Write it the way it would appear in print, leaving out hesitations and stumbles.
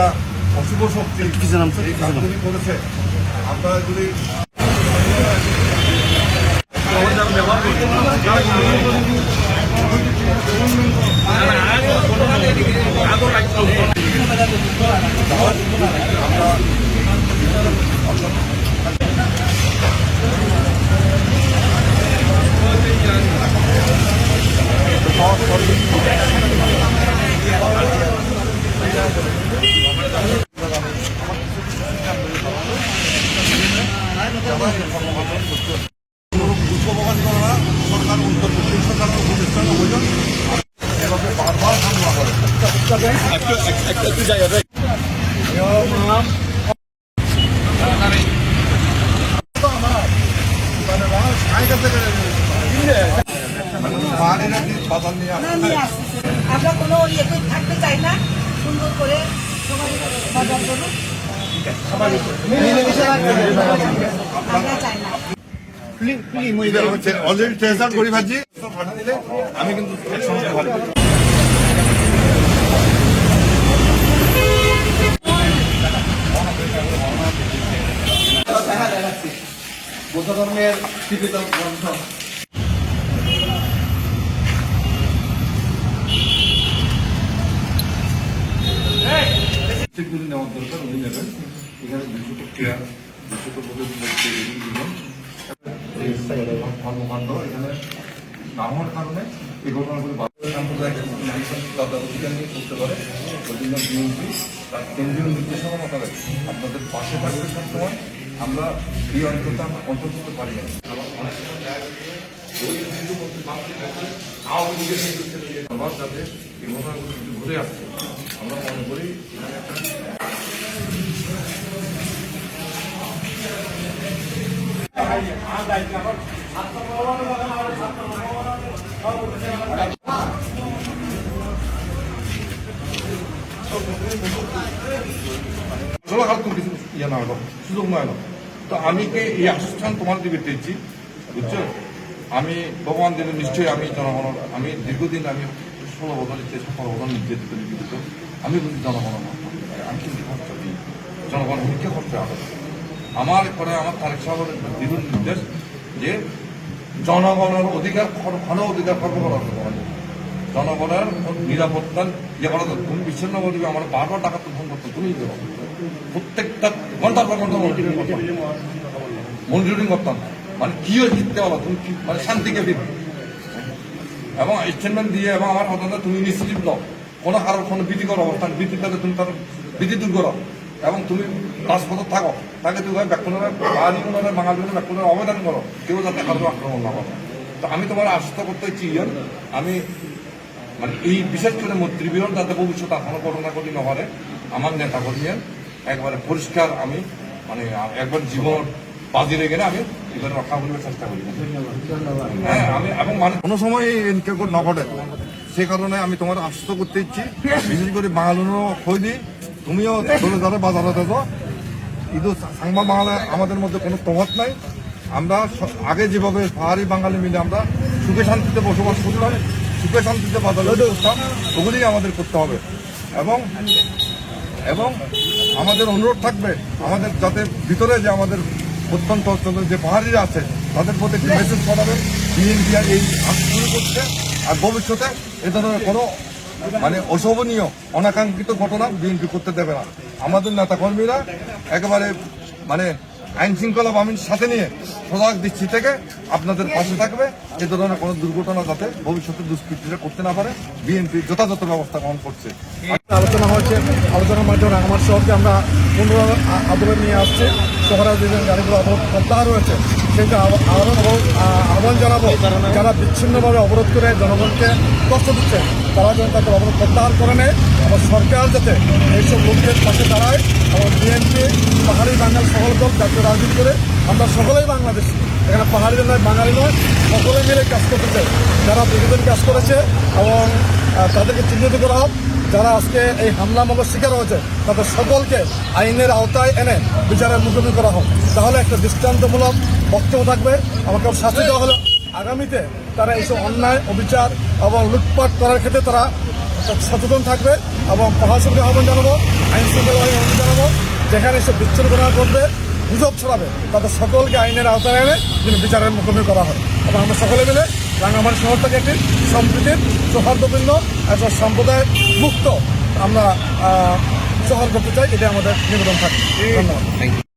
একটা অশুভ শক্তি এই কাজগুলি করেছে। আপনারা যদি সরকার অন্তর্বর্তী সরকারের উপদেষ্টা প্রয়োজন এভাবে বারবার হামলা করে। আমরা কোনো ইয়েতে থাকতে চাই না, সুন্দর করে সবাই বাজার করুন, আমরা চাই না। অলরেডি ট্রেজার করি ভাজি দিলে আমি কিন্তু একসঙ্গে ভালো বৌদ্ধ ধর্মের স্বীকৃত গ্রন্থ প্রত্যেকগুলি নেওয়ার দরকার, উনি নেবেন। এখানে 200 ক্রিয়া 200 কর্মকাণ্ড এখানে না হওয়ার কারণে এই ঘটনাগুলি সাম্প্রদায়িক অধিকার নিয়ে করতে পারে। ওই জন্য বিএনপি তার কেন্দ্রীয় নির্দেশনা মোতাবেক আপনাদের পাশে থাকবে সবসময়। আমরা এই অঞ্চলটা আমরা কন্ট্রোল করতে পারি না। আবার যাতে এই ঘটনাগুলো যদি ঘুরে আসছে আমরা মনে করি কিছু ইয়ে না হলো, সুযোগ নয় না। তো আমি কে এই আশ্বাস তোমার দিকে পেয়েছি, বুঝছো? আমি ভগবান দিলে নিশ্চয়ই আমি জনগণ, আমি দীর্ঘদিন আমি 16 বছর 17 বছর নির্যাতিত নিপীড়িত। আমি কিন্তু জনগণের আমি কিন্তু কষ্ট দিই, জনগণের মুখে কষ্ট আসে। আমার পরে আমার তারেক সাহেবের দৃঢ় নির্দেশ যে জনগণের অধিকার ঘন অধিকার খর্ব করা হবে, জনগণের নিরাপত্তা ইয়ে করা। তুমি বিচ্ছিন্ন করে দিবে, আমার 12 টাকা তো ফোন করতো, তুমি দেবো প্রত্যেকটা ঘন্টার পর ঘন্টা মঞ্জুরি করতাম। মানে কি জিততে পারো তুমি, মানে শান্তিকে দিবে এবং স্টেটমেন্ট দিয়ে এবং আমার কথা তুমি নিশ্চিত দাও কোনো কারোর কোনো ভীতিকর অবস্থান ভীতিটাতে তুমি তার ভীতি দূর করো এবং তুমি রাজপথে থাকো, তাকে তুমি ব্যাকুণের বাঙালি কোনের বাঙালি ব্যাকুণের অবদান করো, কেউ যাতে কারো আক্রমণ না করো। তো আমি তোমার আশ্বস্ত করতে চাই আমি মানে এই বিশেষ করে মন্ত্রীবৃন্দ যাতে ভবিষ্যতে কোনো ঘটনা ঘটি না করে, আমার নেতা কর্মীর একবারে পরিষ্কার আমি মানে একবার জীবন বাজি রেখে আমি এবার রক্ষা করবার চেষ্টা করি। হ্যাঁ আমি এবং মানে কোনো সময় এনকাউন্টার না ঘটে, সে কারণে আমি তোমার আশ্বস্ত করতে ইচ্ছি। বিশেষ করে বাঙালিরও খোঁজ দিই, তুমিও ধরে ধরে বাজারে দেখো। কিন্তু সাংবাদ বাংলা আমাদের মধ্যে কোনো প্রভাব নাই। আমরা আগে যেভাবে পাহাড়ি বাঙালি মিলে আমরা সুখে শান্তিতে বসবাস করতাম, সুখে শান্তিতে বাজারে করতাম, ওগুলি আমাদের করতে হবে। এবং এবং আমাদের অনুরোধ থাকবে আমাদের যাতে ভিতরে যে আমাদের প্রত্যন্ত অঞ্চলের যে পাহাড়িরা আছে তাদের প্রতি একটি মেসেজ পাঠাবেন, বিএনপি এই শুরু করছে আর ভবিষ্যতে এ ধরনের কোনো মানে অশোভনীয় অনাকাঙ্ক্ষিত ঘটনা বিএনপি করতে দেবে না। আমাদের নেতাকর্মীরা একেবারে মানে আইন শৃঙ্খলা বাহিনীর সাথে নিয়ে সজাগ দৃষ্টি থেকে আপনাদের পাশে থাকবে। এ ধরনের কোনো দুর্ঘটনা যাতে ভবিষ্যতে দুষ্কৃতীরা করতে না পারে বিএনপি যথাযথ ব্যবস্থা গ্রহণ করছে। আলোচনা হয়েছে, আলোচনার মাধ্যমে আমার শহরকে আমরা পুনরায় আদরে নিয়ে আসছি। শহরের যে গাড়িগুলো অবরোধ প্রত্যাহার রয়েছে সেটা আহ্বান জানাবো, যারা বিচ্ছিন্নভাবে অবরোধ করে জনগণকে কষ্ট দিচ্ছে তারা যেন তাদের অবরোধ প্রত্যাহার করে নেয়। আমার সরকার যাতে এইসব লোকদের পাশে দাঁড়ায় এবং বিএনপি পাহাড়ি বাঙাল সকল দল জাতীয় রাজনীতি করে আমরা সকলেই বাংলাদেশি, এখানে পাহাড়ি নয় বাঙালি নয়, সকলে মিলে কাজ করতে চাই। যারা দীর্ঘদিন কাজ করেছে এবং তাদেরকে চিহ্নিত করা হোক, যারা আজকে এই হামলা মামলার শিকার হয়েছে তাদের সকলকে আইনের আওতায় এনে বিচারের মুখোমুখি করা হোক। তাহলে একটা দৃষ্টান্তমূলক বক্তব্য থাকবে, আমাকে শাস্তি দেওয়া হলো আগামীতে তারা এইসব অন্যায় অবিচার এবং লুটপাট করার ক্ষেত্রে তারা সচেতন থাকবে এবং প্রশাসনকে আহ্বান জানাবো, আইন শৃঙ্খলা আহ্বান জানাবো, যেখানে সে বিচ্ছিন্নতা করবে, গুজব ছড়াবে, তাদের সকলকে আইনের আওতায় এনে যেন বিচারের মুখোমুখি করা হয়। এবং আমরা সকলে মিলে রাঙামাটি শহরটাকে একটি সম্প্রীতির সৌহার্দ্যপূর্ণ একটা সম্প্রদায় মুক্ত আমরা শহর করতে চাই, এটা আমাদের নিবেদন থাকে। ধন্যবাদ।